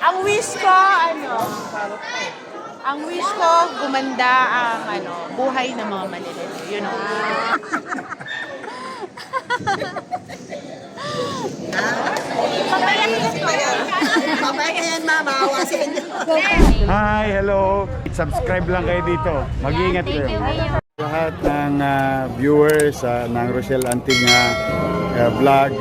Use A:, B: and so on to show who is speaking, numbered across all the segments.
A: Ang wish ko, ang wish ko, gumanda ang buhay ng mga manilito. You know?
B: Mamaya yan, mama. Awasin niyo.
C: Hi, hello. Subscribe lang kayo dito. Mag-iingat kayo. Lahat ng viewers ng Rochelle Anting vlog,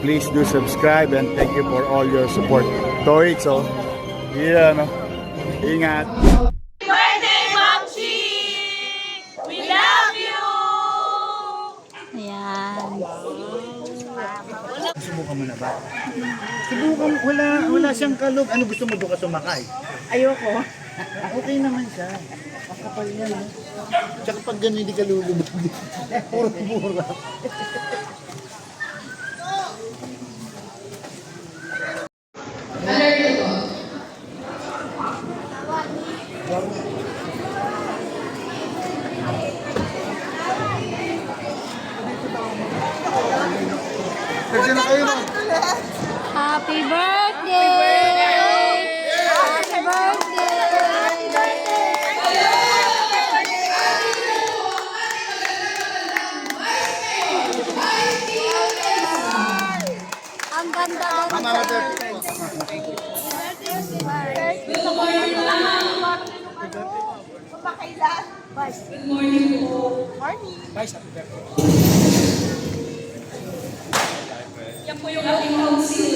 C: please do subscribe and thank you for all your support. Toits, oh. Yeah, no? Ingat.
A: Birthday, Ma'am Chi! We love you!
D: Ayan.
C: Subukan mo na ba? Subukan, wala siyang kalog. Ano gusto mo doon ka sumakay?
A: Ayoko.
C: Okay naman siya. Makapal yan, eh. Tsaka pag gano'n hindi ka lulubog. Puro-puro. Kasi na kayo, ma'am.
D: Happy birthday! Happy birthday! Ang ganda
E: Yan po yung aking council.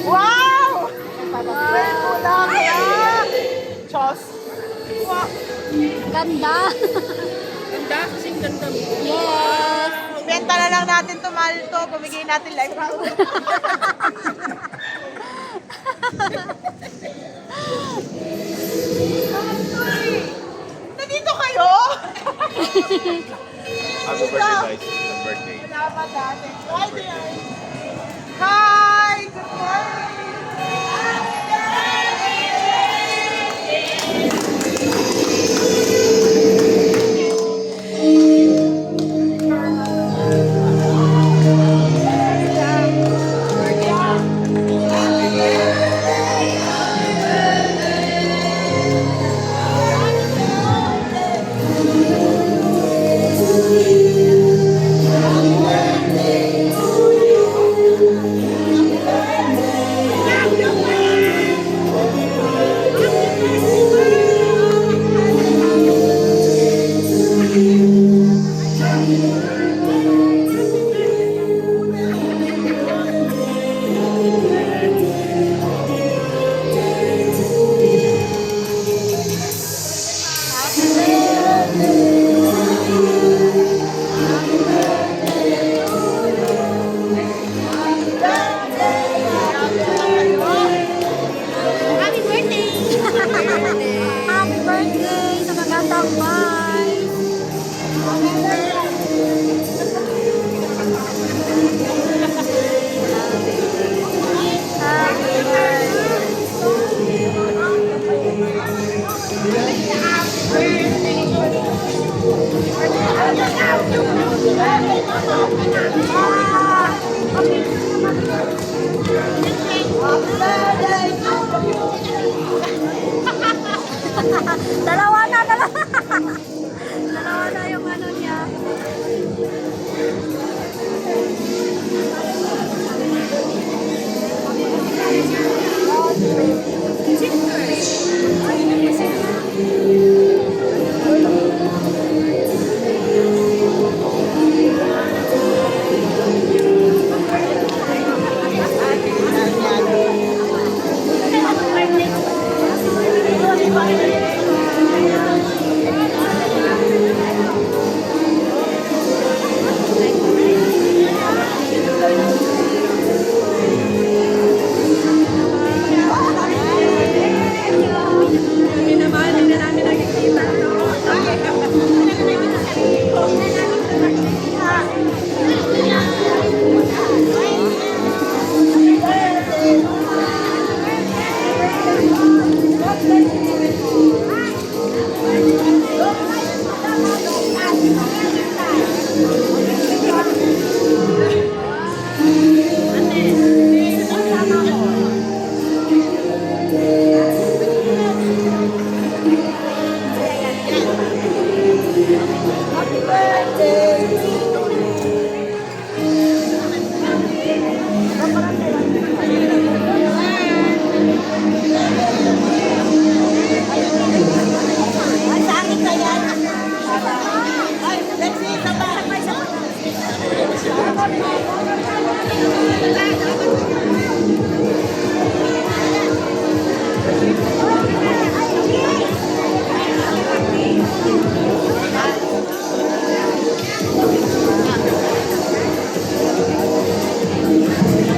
A: Wow! Pwede na kaya! Chos! Wow!
D: Ganda!
A: Ganda kasing ganda mo.
D: Yes!
A: Ibenta na lang natin to, mahal to. Pamigay natin live. Nandito kayo?
C: Happy birthday, guys. Happy birthday.
A: Salamat natin. Hi, dear. Hi! Good morning!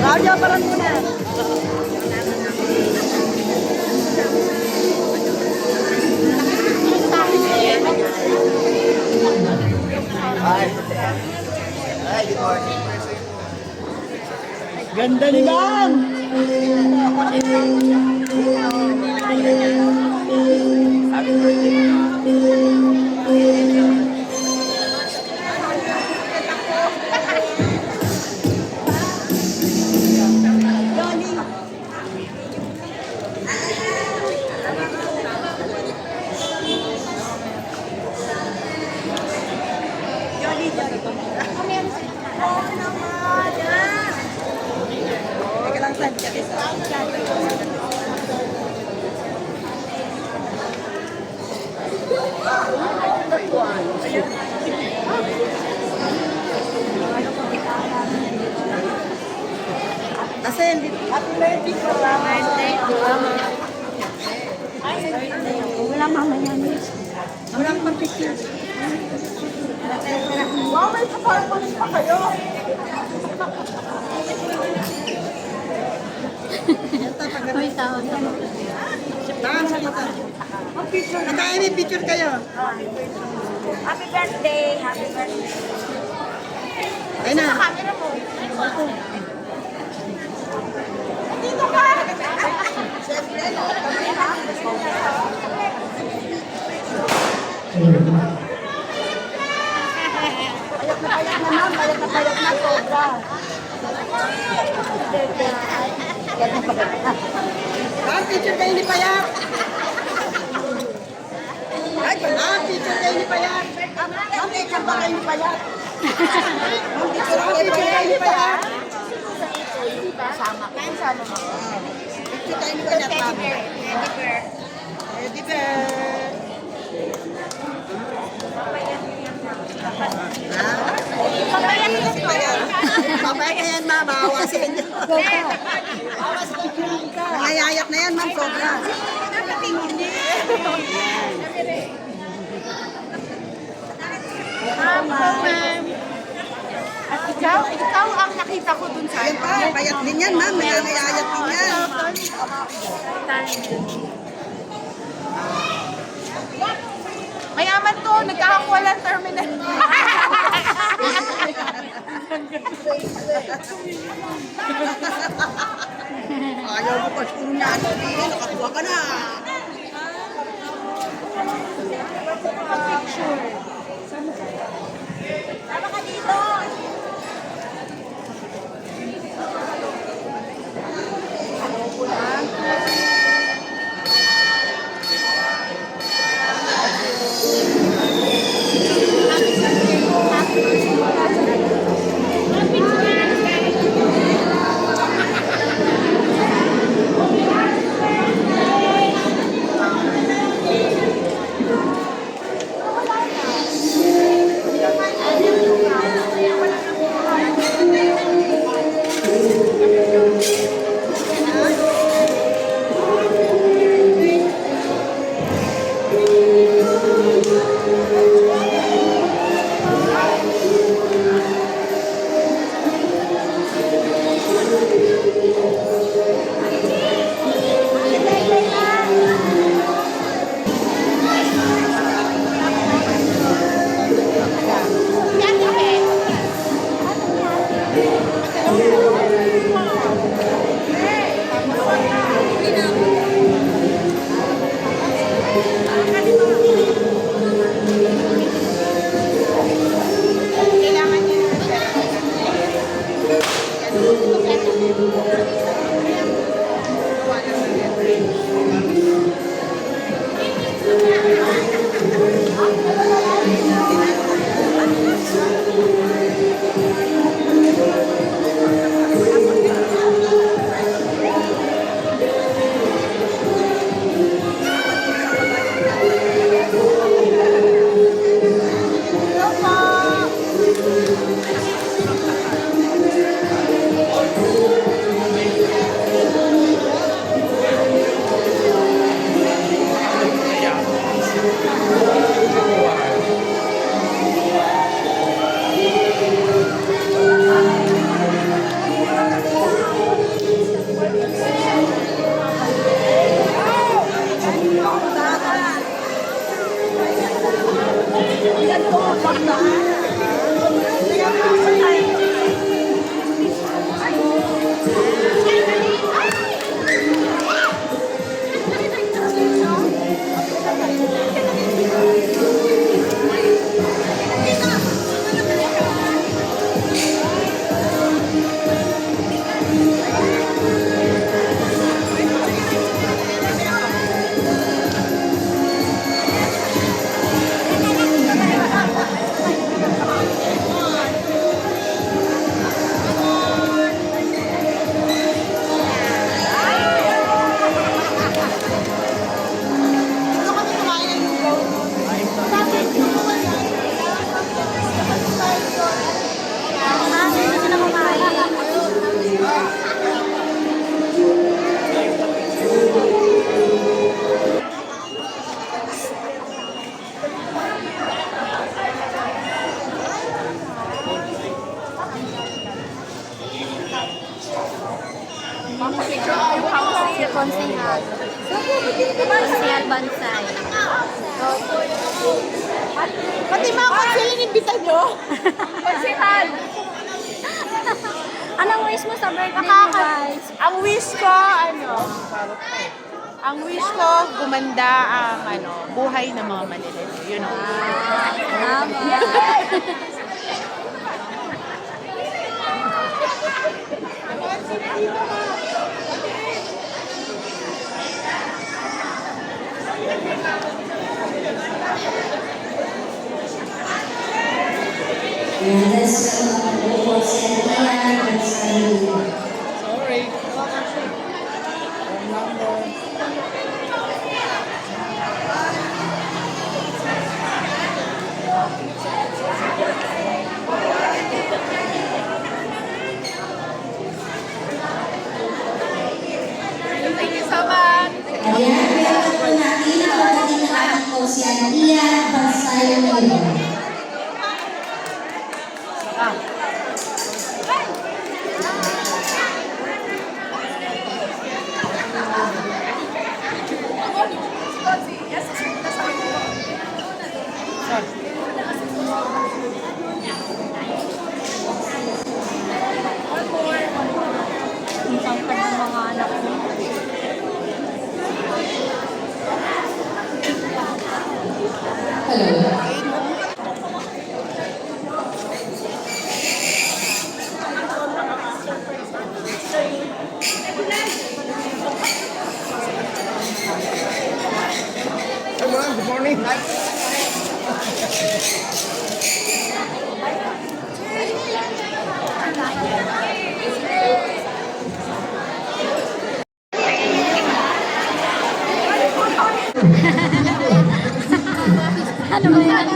B: Claudia, parang muna. Ganda ni Ma'am! Teka lang, San. Asen, happy birthday po.
D: Wala mama yan.
B: Walang pang-picture. Wow, may performance pa kayo.
D: May tao na.
B: Saan sa kita? Nakain, may picture kayo.
D: Happy birthday! Happy birthday!
B: Ayun na.
D: Camera mo.
B: Dito ka! Payat na ma'am, payat na sobra. Picture kayo ni Payat. Picture kayo ni Payat. Picture ba kayo ni Payat? Picture kayo ni Payat.
D: Sama. Sama mo.
B: Picture kayo ni Payat. Teddy bear. Papayat na yan, ma'am. Awasin niyo. Nangayayat na yan, ma'am. Sobra.
A: At ikaw ang nakita ko dun sa
B: Yan pa, payat din yan, ma'am. Nangayayat din yan.
A: Mayaman to, nagkakakuha lang terminal.
B: Ayaw mo pa siguro niya. Nakakuha ka na.
D: Sama ka dito! Konsehal. Konsehal Bansay.
A: Pati mga konsil inimbita nyo.
D: Konsehal. Anong wish mo sa birthday mo, guys?
A: Ang wish ko, ang wish ko, gumanda ang buhay ng mga manilito. You know.
D: Tama.
A: Thank you so much.
F: Ayan, meron po natin ang pagdating ng ating po si Antia Bansayo ngayon.
D: Ang tangkad ng mga anak ko. Ano ba yan?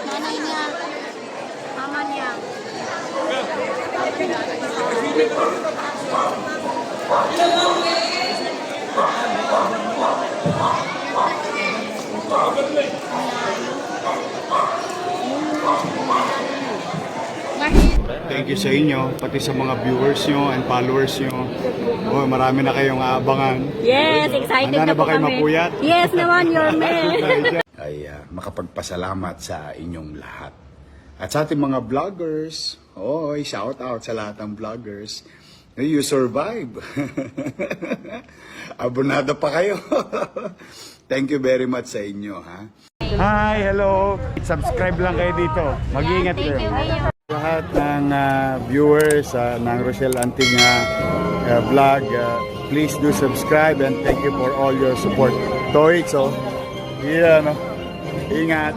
D: Nanay niya. Mama niya.
C: Thank you sa inyo, pati sa mga viewers nyo and followers nyo. Oh, marami na kayong aabangan.
D: Yes, excited
C: Handa
D: na
C: na ba
D: po
C: kayo
D: kami.
C: mapuyat?
D: Yes naman, your man.
C: Ay makapagpasalamat sa inyong lahat. At sa ating mga vloggers, shout out sa lahat ng vloggers. You survive. Abonado pa kayo. Thank you very much sa inyo, ha? Hi, hello. Subscribe lang kayo dito. Mag-iingat kayo. Lahat ng viewers ng Rochelle Anting vlog, please do subscribe and thank you for all your support. Toix, yeah, no? Ingat.